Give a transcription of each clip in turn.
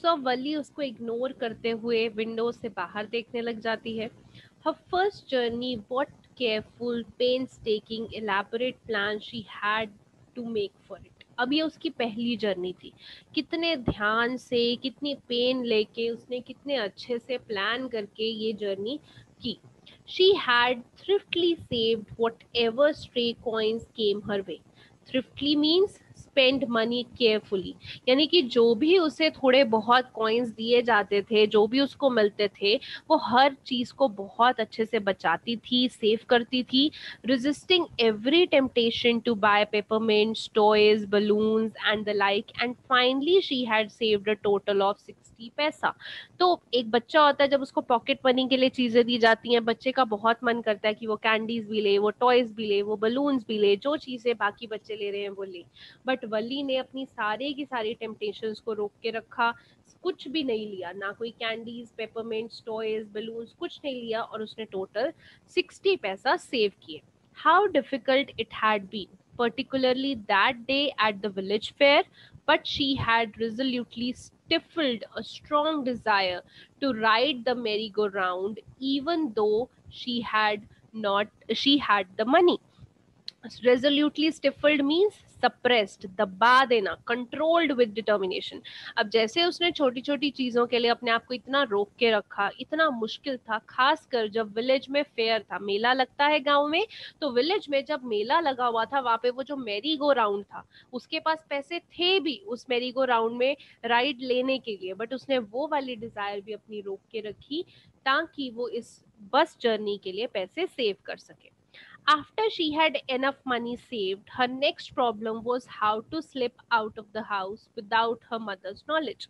सो वली उसको इग्नोर करते हुए विंडो से बाहर देखने लग जाती है. Her first journey, what careful, painstaking, elaborate plan she had to make for it. अब ये उसकी पहली जर्नी थी. कितने ध्यान से, कितनी पेन लेके उसने कितने अच्छे से प्लान करके ये जर्नी की. She had thriftily saved whatever stray coins came her way. Thriftily means spend money carefully, यानी कि जो भी उसे थोड़े बहुत कॉइन्स दिए जाते थे, जो भी उसको मिलते थे, वो हर चीज को बहुत अच्छे से बचाती थी, सेव करती थी, resisting every temptation to buy peppermints, toys, balloons and the like, and finally she had saved a total of 60 पैसा. तो एक बच्चा होता है, जब उसको पॉकेट मनी के लिए चीजें दी जाती हैं, बच्चे का बहुत मन करता है कि वो कैंडीज भी ले, वो टॉयज भी ले, वो बलून्स भी ले, जो चीजें बाकी बच्चे ले रहे हैं वो ले. बट वली ने अपनी सारे की सारी टेम्पटेशंस को रोक के रखा, कुछ भी नहीं लिया, ना कोई कैंडीज, पेपरमिंट्स, टॉयज, बलून्स, कुछ नहीं लिया, और उसने टोटल 60 पैसा सेव किए. How difficult it had been, particularly that day at the village fair, but she had resolutely stifled a strong desire to ride the merry-go-round, even though she had the money. Resolutely stifled means suppressed, दबा देना, controlled with determination. अब जैसे उसने छोटी छोटी चीजों के लिए अपने आप को इतना रोक के रखा, इतना मुश्किल था, खासकर जब विलेज में फेयर था, मेला लगता है गांव में, तो विलेज में जब मेला लगा हुआ था, वहां पे वो जो मैरी गो राउंड था, उसके पास पैसे थे भी उस मैरी गो राउंड में राइड लेने के लिए, बट उसने वो वाली डिजायर भी अपनी रोक के रखी, ताकि वो इस बस जर्नी के लिए पैसे सेव कर सके. After she had enough money saved, her next problem was how to slip out of the house without her mother's knowledge.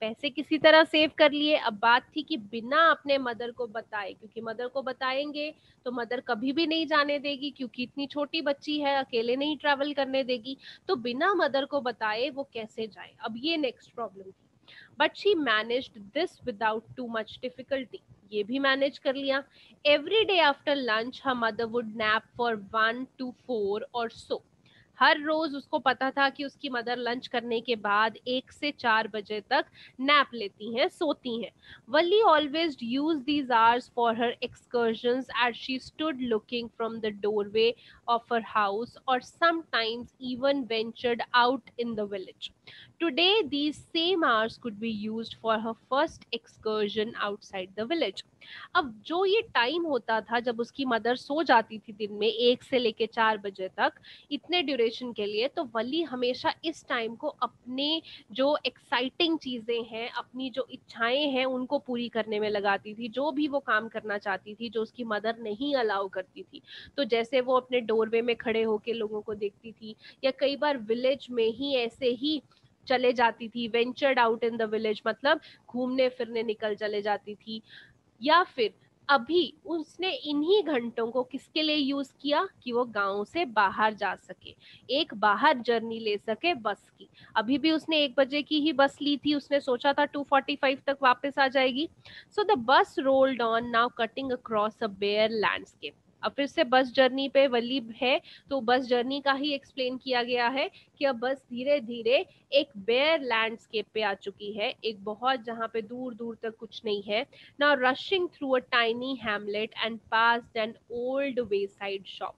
पैसे किसी तरह सेव कर लिए, अब बात थी कि बिना अपने मदर को बताए, क्योंकि मदर को बताएंगे तो मदर कभी भी नहीं जाने देगी, क्योंकि इतनी छोटी बच्ची है, अकेले नहीं ट्रैवल करने देगी, तो बिना मदर को बताए वो कैसे जाए, अब ये नेक्स्ट प्रॉब्लम थी. But she managed this without too much difficulty, ये भी मैनेज कर लिया. Every day after lunch, her mother would nap for 1 to 4 or so. हर रोज उसको पता था कि उसकी मदर लंच करने के बाद 1 से 4 बजे तक नैप लेती हैं, सोती हैं. Valli always use these hours for her excursions as she stood looking from the doorway of her house, और sometimes even ventured out in the village. Today, these same hours could be used for her first excursion outside the village. अब जो ये time होता था जब उसकी mother so जाती थी दिन में 1 से लेके 4 बजे तक, इतने ड्यूरेशन के लिए, तो वली हमेशा इस टाइम को अपने जो एक्साइटिंग चीजें हैं, अपनी जो इच्छाएं हैं, उनको पूरी करने में लगाती थी, जो भी वो काम करना चाहती थी जो उसकी मदर नहीं अलाउ करती थी. तो जैसे वो अपने डोरवे में खड़े होके लोगों को देखती थी, या कई बार विलेज में ही ऐसे ही चले जाती थी, ventured out in the village, मतलब घूमने फिरने निकल चले जाती थी. या फिर अभी उसने इन्हीं घंटों को किसके लिए यूज किया कि वो गांव से बाहर जा सके, एक बाहर जर्नी ले सके बस की. अभी भी उसने 1 बजे की ही बस ली थी, उसने सोचा था 2:45 तक वापस आ जाएगी. So the bus rolled on, now cutting across a bare landscape. अब फिर से बस जर्नी पे वली है, तो बस जर्नी का ही एक्सप्लेन किया गया है कि अब बस धीरे धीरे एक बेयर लैंडस्केप पे आ चुकी है, एक बहुत जहाँ पे दूर दूर तक कुछ नहीं है. Now rushing through a tiny hamlet and past an old wayside shop.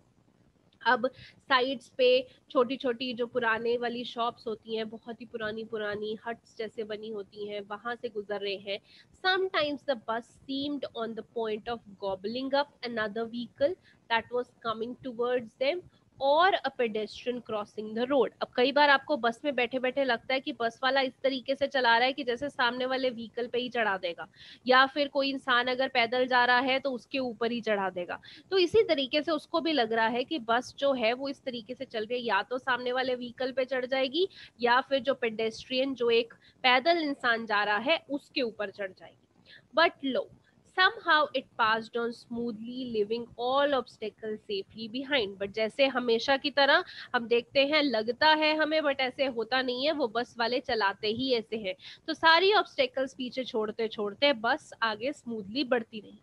अब साइड्स पे छोटी छोटी जो पुराने वाली शॉप्स होती हैं, बहुत ही पुरानी पुरानी हट्स जैसे बनी होती हैं, वहां से गुजर रहे हैं. Sometimes the bus seemed on the point of gobbling up another vehicle that was coming towards them, और a pedestrian crossing the road. अब कई बार आपको बस में बैठे बैठे लगता है कि बस वाला इस तरीके से चला रहा है कि जैसे सामने वाले व्हीकल पे ही चढ़ा देगा, या फिर कोई इंसान अगर पैदल जा रहा है तो उसके ऊपर ही चढ़ा देगा. तो इसी तरीके से उसको भी लग रहा है कि बस जो है वो इस तरीके से चल रही है, या तो सामने वाले व्हीकल पे चढ़ जाएगी, या फिर जो पेडेस्ट्रियन, जो एक पैदल इंसान जा रहा है, उसके ऊपर चढ़ जाएगी. But low, somehow it passed on smoothly, leaving all obstacles safely behind. But जैसे हमेशा की तरह हम देखते हैं, लगता है हमें, बट ऐसे होता नहीं है, वो बस वाले चलाते ही ऐसे हैं. तो सारी ऑब्स्टेकल्स पीछे छोड़ते छोड़ते बस आगे स्मूथली बढ़ती रही.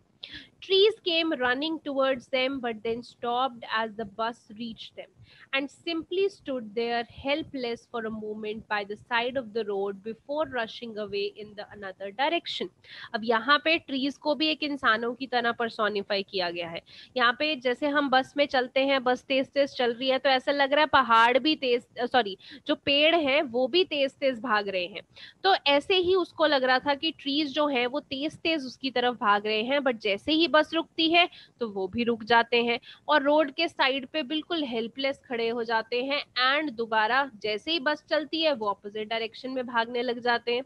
Trees came running towards them but then stopped as the bus reached them and simply stood there helpless for a moment by the side of the road before rushing away in the another direction. अब यहाँ पे trees को भी एक इंसानों की तरह personify किया गया है. यहाँ पे जैसे हम बस में चलते हैं, बस तेज तेज चल रही है, तो ऐसा लग रहा है पहाड़ भी तेज, सॉरी, जो पेड़ हैं वो भी तेज तेज भाग रहे हैं. तो ऐसे ही उसको लग रहा था कि ट्रीज जो हैं वो तेज तेज उसकी तरफ भाग रहे हैं, बट जैसे ही बस रुकती है तो वो भी रुक जाते हैं और रोड के साइड पे बिल्कुल हेल्पलेस खड़े हो जाते हैं. एंड दोबारा जैसे ही बस चलती है वो ऑपोजिट डायरेक्शन में भागने लग जाते हैं.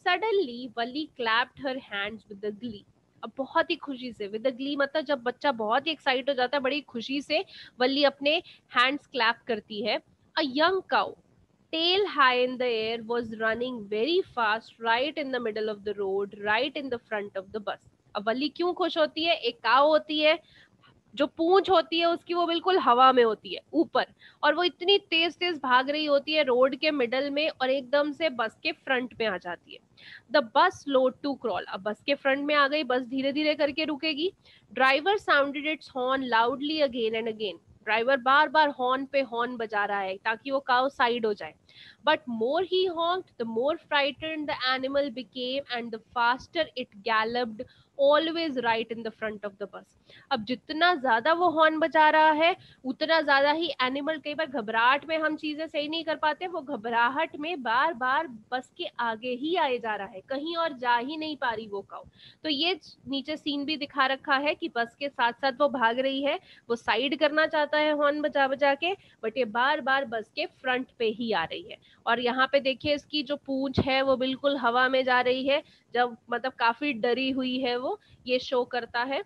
Suddenly Wali clapped her hands with the Glee. अब बहुत ही खुशी से, विद द ग्ली मतलब जब बच्चा बहुत ही एक्साइट हो जाता है, बड़ी खुशी से वली अपने हैंड्स क्लैप करती है. A young cow, tail high in the air, was running very fast right in the middle of the road, right in the front of the bus. अब वली क्यों खुश होती है? एक काव होती है, जो पूंछ होती है उसकी वो बिल्कुल हवा में होती है ऊपर, और वो इतनी तेज तेज भाग रही होती है रोड के मिडल में और एकदम से बस के फ्रंट में आ जाती है. The bus load to crawl. अब बस के फ्रंट में आ गई, बस धीरे धीरे करके रुकेगी. Driver sounded it's horn loudly again and again. Driver bar bar horn पे हॉर्न बजा रहा है ताकि वो काव साइड हो जाए. But more he honked, the more frightened the animal became and the faster it galloped, always right in the front of the bus. अब जितना ज्यादा वो हॉर्न बजा रहा है उतना ज्यादा ही एनिमल, कई बार घबराहट में हम चीजें सही नहीं कर पाते, वो घबराहट में बार बार बस के आगे ही आए जा रहा है, कहीं और जा ही नहीं पा रही वो काऊ. तो ये नीचे सीन भी दिखा रखा है कि बस के साथ साथ वो भाग रही है, वो साइड करना चाहता है हॉर्न बजा बजा के, बट ये बार बार बस के फ्रंट पे ही आ रही है. और यहाँ पे देखिए इसकी जो पूंछ है वो बिल्कुल हवा में जा रही है, जब मतलब काफी डरी हुई है वो, ये शो करता है.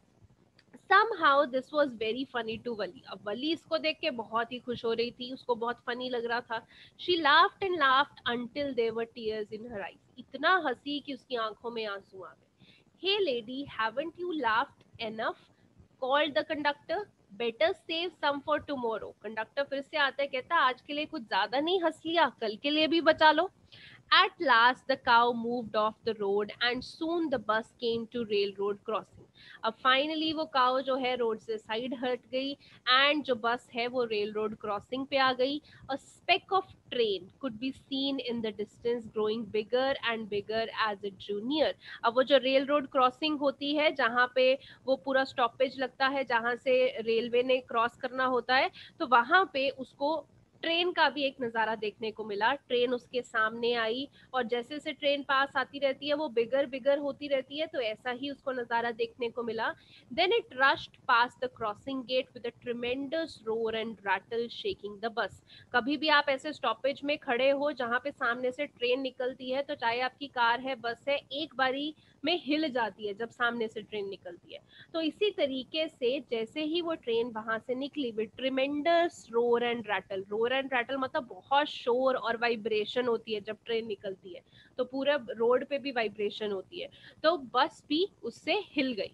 somehow this was very funny to वली. अब वली इसको देख के बहुत ही खुश हो रही थी, उसको बहुत फनी लग रहा था. she laughed and laughed until there were tears in her eyes. इतना हंसी कि उसकी आंखों में आंसू आ गए. hey lady, haven't you laughed enough, called the conductor. better save some for tomorrow. Conductor फिर से आता है, कहता आज के लिए कुछ ज्यादा नहीं हंस लिया, कल के लिए भी बचा लो. At last, the cow moved off the road and soon the bus came to railroad crossing. अब फाइनली वो काव जो है रोड से साइड हट गई एंड जो बस है वो रेल रोड क्रॉसिंग पे आ गई. A speck of train could be seen in the distance growing bigger and bigger as it drew near. अब वो जो रेल रोड क्रॉसिंग होती है जहाँ पे वो पूरा स्टॉपेज लगता है जहाँ से रेलवे ने क्रॉस करना होता है, तो वहां पे उसको ट्रेन का भी एक नज़ारा देखने को मिला. ट्रेन उसके सामने आई और जैसे जैसे ट्रेन पास आती रहती है वो बिगर बिगर होती रहती है, तो ऐसा ही उसको नज़ारा देखने को मिला. Then it rushed past the crossing gate with a tremendous roar and rattle shaking the bus. कभी भी आप ऐसे स्टॉपेज में खड़े हो जहाँ पे सामने से ट्रेन निकलती है, तो चाहे आपकी कार है, बस है, एक बारी में हिल जाती है जब सामने से ट्रेन निकलती है. तो इसी तरीके से जैसे ही वो ट्रेन वहां से निकली with tremendous roar and rattle. Roar and rattle मतलब बहुत शोर और वाइब्रेशन होती है जब ट्रेन निकलती है, तो पूरा रोड पे भी वाइब्रेशन होती है, तो बस भी उससे हिल गई.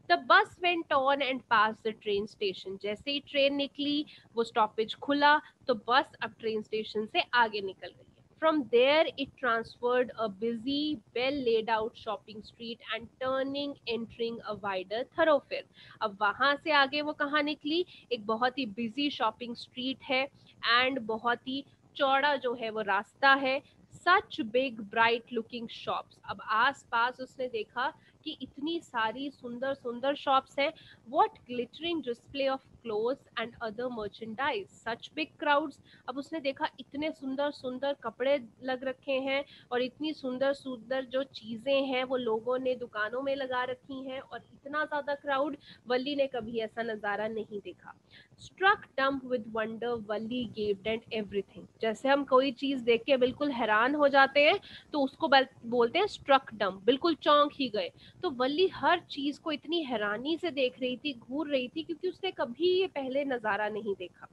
The bus went on and pass the train station. जैसे ही ट्रेन निकली वो स्टॉपेज खुला, तो बस अब ट्रेन स्टेशन से आगे निकल गई. From there, it transferred a busy, well laid out shopping street and turning, entering a wider thoroughfare. अब वहां से आगे वो कहाँ निकली? एक बहुत ही बिजी शॉपिंग स्ट्रीट है एंड बहुत ही चौड़ा जो है वो रास्ता है. Such big bright looking shops. अब आस पास उसने देखा कि इतनी सारी सुंदर सुंदर शॉप्स हैं. What glittering display of clothes and other merchandise. Such big crowds. अब उसने देखा इतने सुंदर सुंदर कपड़े लग रखे हैं और इतनी सुंदर सुंदर जो चीजें हैं वो लोगों ने दुकानों में लगा रखी हैं, और इतना ज्यादा क्राउड वल्ली ने कभी ऐसा नजारा नहीं देखा. Struck dumb with wonder Valli gazed and everything. जैसे हम कोई चीज देख के बिल्कुल हैरान हो जाते हैं तो उसको बोलते हैं स्ट्रक डम्ब, बिल्कुल चौंक ही गए. तो वल्ली हर चीज को इतनी हैरानी से देख रही थी, घूर रही थी, क्योंकि उसने कभी ये पहले नजारा नहीं देखा.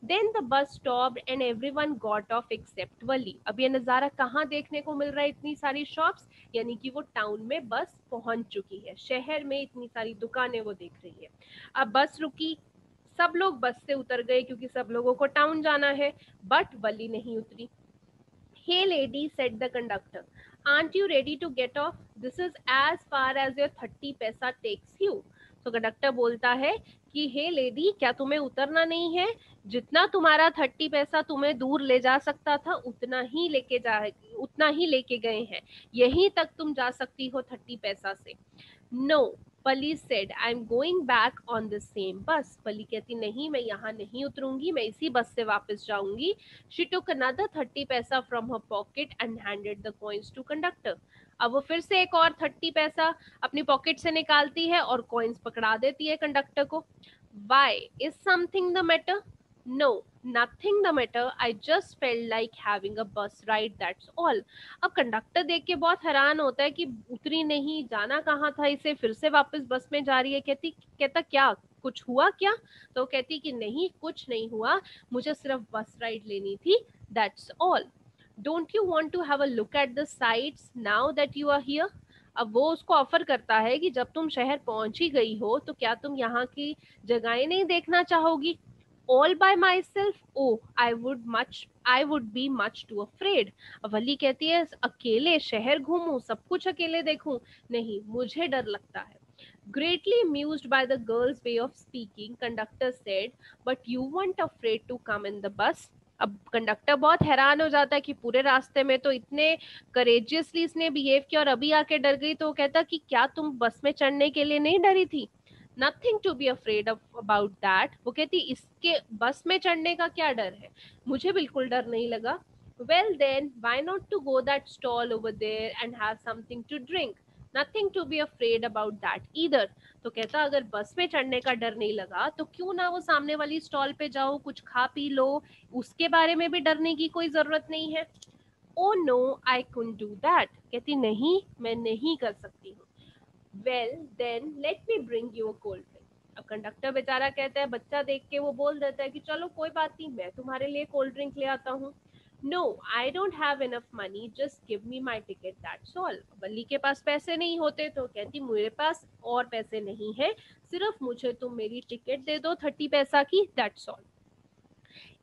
Then the bus stopped and everyone got off except Valli. अब ये नजारा कहाँ देखने को मिल रहा है? इतनी सारी शॉप्स, यानी कि वो टाउन में बस पहुंच चुकी है, शहर में इतनी सारी दुकानें वो देख रही है. अब बस रुकी, सब लोग बस से उतर गए क्योंकि सब लोगों को टाउन जाना है, बट वली नहीं उतरी. Hey lady, said the conductor, aren't you ready to get off? This is as far as your 30 paisa takes you. तो कंडक्टर बोलता है कि हे लेडी, क्या तुम्हें उतरना नहीं है? जितना तुम्हारा 30 पैसा तुम्हें दूर ले जा सकता था उतना ही लेके गए हैं, यहीं तक तुम जा सकती हो 30 पैसा से। नो, पली said, I am going back on the same बस। पली कहती नहीं, मैं यहाँ नहीं उतरूंगी, मैं इसी बस से वापस जाऊंगी। शी टुक अनदर 30 पैसा from her pocket and handed the coins to conductor. अब वो फिर से एक और 30 पैसा अपनी पॉकेट से निकालती है और कॉइन्स पकड़ा देती है कंडक्टर को। Why, is something the matter? No, nothing the matter, I just felt like having a bus ride, that's all. अब कंडक्टर देख के बहुत हैरान होता है कि उतरी नहीं, जाना कहाँ था इसे, फिर से वापस बस में जा रही है। कहता क्या कुछ हुआ क्या? तो कहती कि नहीं, कुछ नहीं हुआ, मुझे सिर्फ बस राइड लेनी थी, that's all. Don't you want to have a look at the sights now that you are here? अब वो उसको ऑफर करता है कि जब तुम शहर पहुंच ही गई हो तो क्या तुम यहाँ की जगहें नहीं देखना चाहोगी? All by myself? Oh, I would be much too afraid. Valli कहती है अकेले शहर घूमूं, सब कुछ अकेले देखूं? नहीं, मुझे डर लगता है। Greatly amused by the girl's way of speaking, conductor said, "But you weren't afraid to come in the bus?" अब कंडक्टर बहुत हैरान हो जाता है कि पूरे रास्ते में तो इतने करेजियसली इसने बिहेव किया और अभी आके डर गई। तो वो कहता कि क्या तुम बस में चढ़ने के लिए नहीं डरी थी? Nothing to be afraid about that. वो कहती इसके बस में चढ़ने का क्या डर है, मुझे बिल्कुल डर नहीं लगा। Well then why not to go that stall over there and have something to drink? Nothing to be afraid about that either. तो कहता अगर बस में चढ़ने का डर नहीं लगा तो क्यों ना वो सामने वाली स्टॉल पे जाओ, कुछ खा पी लो, उसके बारे में भी डरने की कोई जरूरत नहीं है। Oh no, I couldn't do that. कहती नहीं, मैं नहीं कर सकती हूँ। Well then let me bring you a cold drink. अब कंडक्टर बेचारा कहता है, बच्चा देख के वो बोल देता है कि चलो कोई बात नहीं, मैं तुम्हारे लिए कोल्ड ड्रिंक ले आता हूँ। No, I don't have enough money, just give me my ticket, that's all. Balli के पास पैसे नहीं होते तो कहती मेरे पास और पैसे नहीं है, सिर्फ मुझे तुम मेरी टिकट दे दो 30 पैसा की, that's all.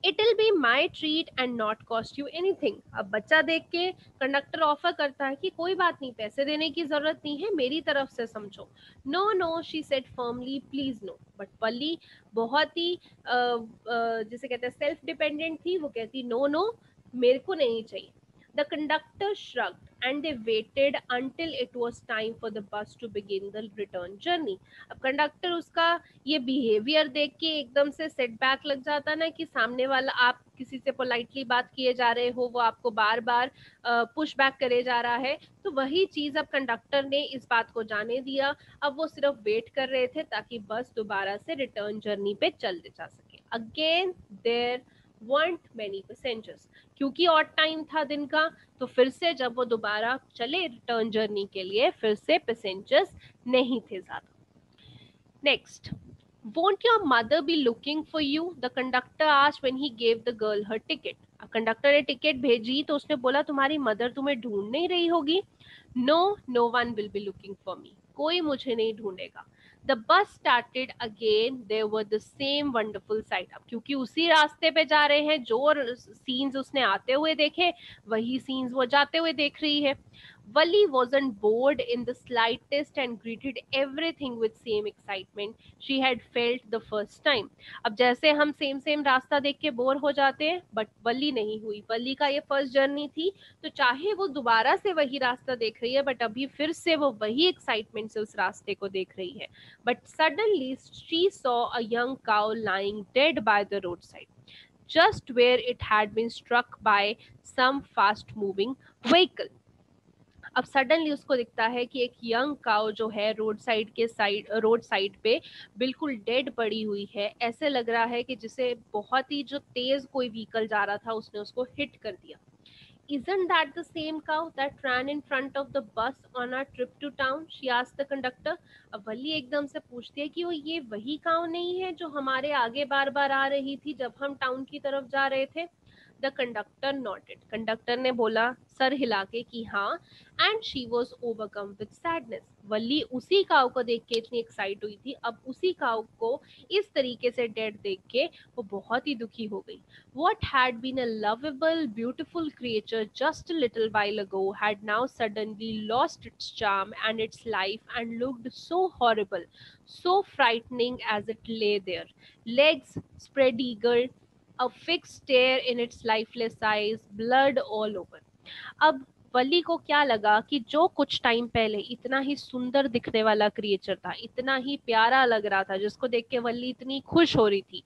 It will be my treat and not cost you anything. अब बच्चा देख के कंडक्टर ऑफर करता है कि कोई बात नहीं, पैसे देने की जरूरत नहीं है, मेरी तरफ से समझो। No no, she said firmly, please no. But Valli बहुत ही जिसे कहते हैं सेल्फ डिपेंडेंट थी। वो कहती नो नो, मेरे को नहीं चाहिए। The conductor shrugged and they waited until it was time for the bus to begin the return journey. अब कंडक्टर उसका ये बिहेवियर देख के एकदम से सेटबैक लग जाता ना कि सामने वाला, आप किसी से पोलाइटली बात किए जा रहे हो, वो आपको बार बार पुश बैक करे जा रहा है। तो वही चीज अब कंडक्टर ने इस बात को जाने दिया। अब वो सिर्फ वेट कर रहे थे ताकि बस दोबारा से रिटर्न जर्नी पे चल जा सके। Again there weren't many passengers, क्योंकि ऑड टाइम था दिन का। तो फिर से जब वो दोबारा चले रिटर्न जर्नी के लिए, फिर से पैसेंजर्स नहीं थे ज्यादा। Next, won't your mother be looking for you? The conductor asked when he gave the girl her ticket. अब कंडक्टर ने टिकट भेजी तो उसने बोला तुम्हारी मदर तुम्हें ढूंढ नहीं रही होगी? No, no one will be looking for me, कोई मुझे नहीं ढूंढेगा। The bus started again, there were the same wonderful sights. अब क्योंकि उसी रास्ते पे जा रहे हैं, जो सीन्स उसने आते हुए देखे वही सीन्स वो जाते हुए देख रही है। Wally wasn't bored in the slightest and greeted everything with same excitement she had felt the first time. अब जैसे हम सेम रास्ता देख के बोर हो जाते हैं, बट वली नहीं हुई। वली का ये फर्स्ट जर्नी थी, तो चाहे वो दोबारा से वही रास्ता देख रही है, बट अभी फिर से वो वही एक्साइटमेंट से उस रास्ते को देख रही है। But suddenly she saw a young cow lying dead by the road side, just where it had been struck by some fast moving vehicle. अब सडनली उसको दिखता है कि एक यंग काउ जो है रोड साइड पे बिल्कुल डेड पड़ी हुई है। ऐसे लग रहा है कि जिसे बहुत ही जो तेज कोई व्हीकल जा रहा था उसने उसको हिट कर दिया। Isn't that the same cow that ran in front of the bus on our trip to town? She asked the conductor. अब वली एकदम से पूछती है कि वो ये वही काउ नहीं है जो हमारे आगे बार बार आ रही थी जब हम टाउन की तरफ जा रहे थे? द कंडक्टर नॉटेड, कंडक्टर ने बोला सर हिला के कि हाँ, and she was overcome with sadness, Valli उसी काउ को देख के इतनी एक्साइट हुई थी, अब उसी काउ को इस तरीके से डेड देख के वो बहुत ही दुखी हो गई. What had been a lovable, beautiful creature just a little while ago had now suddenly lost its charm and its life and looked so horrible, so frightening as it lay there, legs spread eagle, a fixed stare in its lifeless eyes, blood all over. अब वली को क्या लगा कि जो कुछ time पहले इतना ही सुंदर दिखने वाला क्रिएचर था, इतना ही प्यारा लग रहा था, जिसको देख के वली इतनी खुश हो रही थी,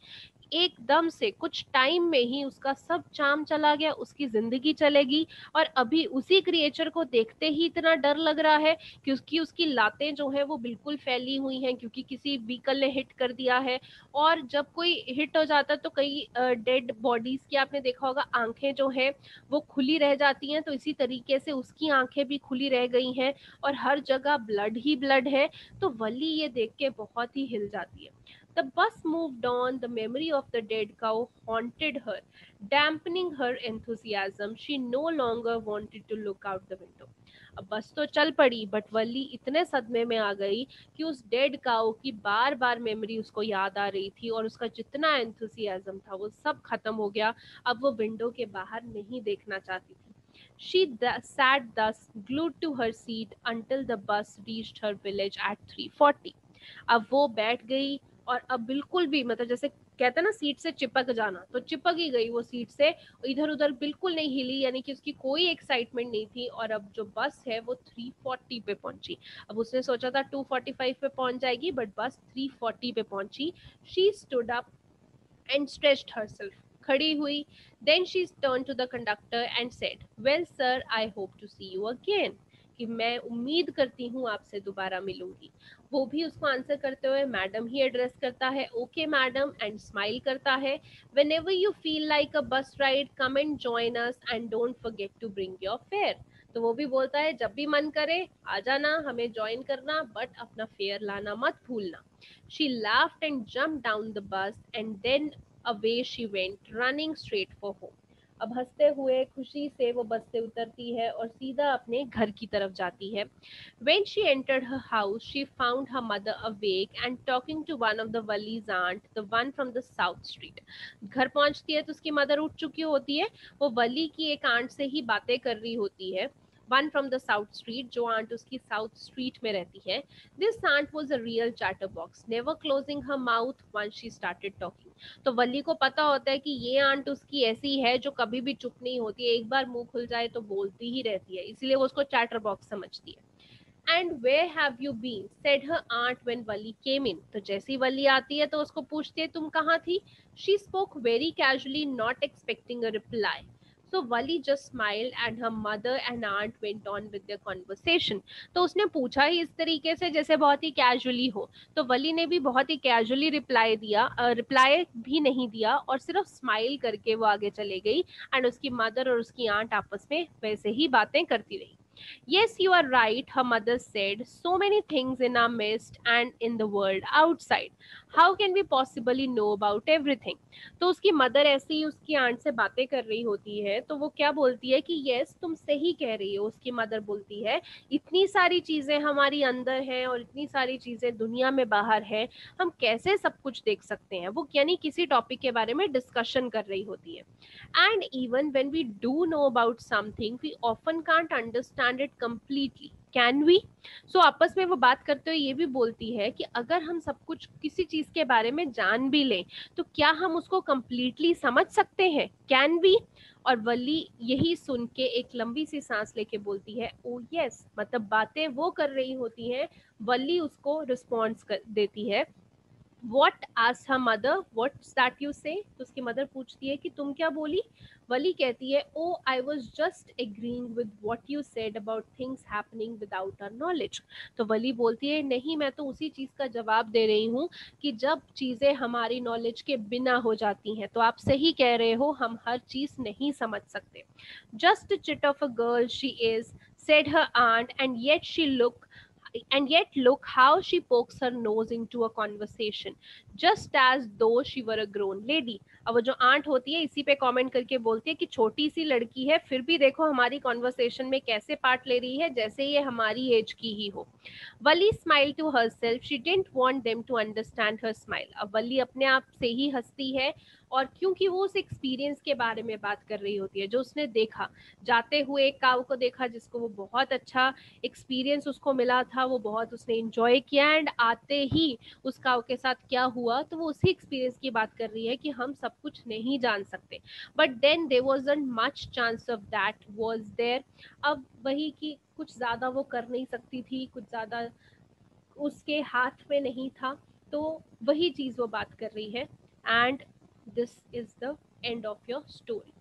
एकदम से कुछ टाइम में ही उसका सब चार्म चला गया, उसकी जिंदगी चलेगी. और अभी उसी क्रिएचर को देखते ही इतना डर लग रहा है क्योंकि उसकी लातें जो है वो बिल्कुल फैली हुई हैं क्योंकि किसी व्हीकल ने हिट कर दिया है. और जब कोई हिट हो जाता है तो कई डेड बॉडीज की आपने देखा होगा आंखें जो है वो खुली रह जाती हैं, तो इसी तरीके से उसकी आंखें भी खुली रह गई हैं और हर जगह ब्लड ही ब्लड है. तो वली ये देख के बहुत ही हिल जाती है. The bus moved on. The memory of the dead cow haunted her, dampening her enthusiasm. She no longer wanted to look out the window. अब बस तो चल पड़ी, बट वली इतने सदमे में आ गई कि उस डेड काउ की बार बार मेमोरी उसको याद आ रही थी और उसका जितना एंथुसियाज्म था वो सब खत्म हो गया. अब वो विंडो के बाहर नहीं देखना चाहती थी. She sat thus, glued to her seat until the bus reached her village at 3:40. अब वो बैठ गई और अब बिल्कुल भी मतलब जैसे कहते हैं ना सीट से चिपक जाना, तो चिपक ही गई वो सीट से, इधर उधर बिल्कुल नहीं हिली, यानी कि उसकी कोई एक्साइटमेंट नहीं थी. और अब जो बस है वो 3:40 पे पहुंची. अब उसने सोचा था 2:45 पे पहुंच जाएगी, बट बस 3:40 पे पहुंची. She stood up and stretched herself, खड़ी हुई. Then she turn to the conductor and said, well sir, I hope to see you again, कि मैं उम्मीद करती हूँ आपसे दोबारा मिलूंगी. वो भी उसको आंसर करते हुए मैडम ही एड्रेस करता है. ओके मैडम, एंड स्माइल करता है. Whenever you feel like a bus ride, come and join us and don't forget to bring your fare. तो वो भी बोलता है जब भी मन करे आ जाना, हमें ज्वाइन करना, बट अपना फेयर लाना मत भूलना. She laughed and jumped down the bus and then away she went, running straight for home. अब हंसते हुए खुशी से वो बस से उतरती है और सीधा अपने घर की तरफ जाती है. When she entered her house, she found her mother awake and talking to one of the Wali's aunt, the one from the south street. घर पहुंचती है तो उसकी मदर उठ चुकी होती है, वो वली की एक आंट से ही बातें कर रही होती है. One from the south street, जो आंट उसकी साउथ स्ट्रीट में रहती है. This aunt was a real chatter box, never closing her mouth once she started talking. तो वली को पता होता है कि ये आंट उसकी ऐसी है जो कभी भी चुप नहीं होती है, एक बार मुंह खुल जाए तो बोलती ही रहती है, इसलिए वो उसको चैटर बॉक्स समझती है. And where have you been, said her aunt when Valli came in. तो जैसी वली आती है तो उसको पूछती है तुम कहाँ थी. She spoke very casually, not expecting a reply. So Wali just smiled and her mother and aunt went on with their conversation. तो उसने पूछा ही इस तरीके से जैसे बहुत ही कैजुअली हो, तो वली ने भी बहुत ही कैजुअली रिप्लाई भी नहीं दिया और सिर्फ स्माइल करके वो आगे चले गई. एंड उसकी मदर और उसकी आंट आपस में वैसे ही बातें करती रही. Yes, you are right, her mother said. So many things in our midst and in the world outside. How can we possibly know about everything? तो उसकी मदर ऐसे ही उसकी आंट से बातें कर रही होती है, तो वो क्या बोलती है कि यस तुम सही कह रही हो. उसकी मदर बोलती है इतनी सारी चीज़ें हमारी अंदर हैं और इतनी सारी चीज़ें दुनिया में बाहर है, हम कैसे सब कुछ देख सकते हैं. वो यानी किसी टॉपिक के बारे में डिस्कशन कर रही होती है. And even when we do know about something, we often can't understand it completely. Can we? So आपस में वो बात करते हुए ये भी बोलती है कि अगर हम सब कुछ किसी चीज के बारे में जान भी लें तो क्या हम उसको completely समझ सकते हैं. Can we? और वली यही सुन के एक लंबी सी सांस लेके बोलती है ओ यस. मतलब बातें वो कर रही होती हैं, वली उसको रिस्पॉन्स देती है. What asked her mother, what's that you से. तो उसकी मदर पूछती है कि तुम क्या बोली. वली कहती है oh I was just agreeing with what you said about things happening without our knowledge. तो वली बोलती है नहीं, मैं तो उसी चीज़ का जवाब दे रही हूँ कि जब चीज़ें हमारी नॉलेज के बिना हो जाती हैं. तो आप सही कह रहे हो, हम हर चीज़ नहीं समझ सकते. Just chit of a girl she is, said her aunt, and yet look how she pokes her nose into a conversation. Just as though she were a grown lady. अब वो जो आंट होती है इसी पे कमेंट करके बोलती है कि छोटी सी लड़की है फिर भी देखो हमारी कॉन्वर्सेशन में कैसे पार्ट ले रही है जैसे ये हमारी एज की ही हो। Valli smile to herself, she didn't want them to understand her smile. अब वली अपने आप से ही हंसती है, और क्योंकि वो उस एक्सपीरियंस के बारे में बात कर रही होती है जो उसने देखा, जाते हुए एक काऊ को देखा जिसको वो बहुत अच्छा एक्सपीरियंस उसको मिला था, वो बहुत उसने इंजॉय किया, एंड आते ही उस काऊ के साथ क्या हुआ तो वो उसी एक्सपीरियंस की बात कर रही है कि हम सब कुछ नहीं जान सकते, but then there wasn't much chance of that was there. अब वही कि कुछ ज्यादा वो कर नहीं सकती थी, कुछ ज्यादा उसके हाथ में नहीं था, तो वही चीज वो बात कर रही है। And this is the end of your story.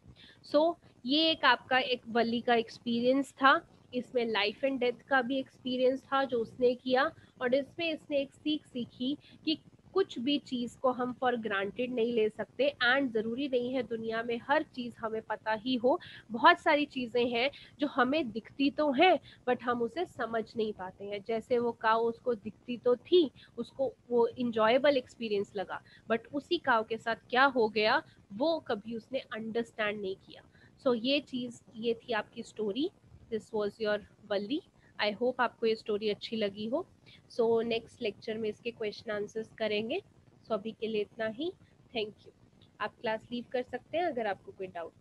So ये एक आपका एक वली का एक्सपीरियंस था, इसमें लाइफ एंड डेथ का भी एक्सपीरियंस था जो उसने किया, और इसमें इसने एक सीख सीखी कि कुछ भी चीज़ को हम फॉर ग्रांटेड नहीं ले सकते, एंड ज़रूरी नहीं है दुनिया में हर चीज़ हमें पता ही हो। बहुत सारी चीज़ें हैं जो हमें दिखती तो हैं बट हम उसे समझ नहीं पाते हैं। जैसे वो काऊ उसको दिखती तो थी, उसको वो इंजॉयबल एक्सपीरियंस लगा, बट उसी काऊ के साथ क्या हो गया वो कभी उसने अंडरस्टैंड नहीं किया। सो ये चीज़, ये थी आपकी story, this was your Valli. I hope आपको ये स्टोरी अच्छी लगी हो। सो नेक्स्ट लेक्चर में इसके क्वेश्चन आंसर्स करेंगे। सो अभी के लिए इतना ही। Thank you. आप क्लास लीव कर सकते हैं अगर आपको कोई डाउट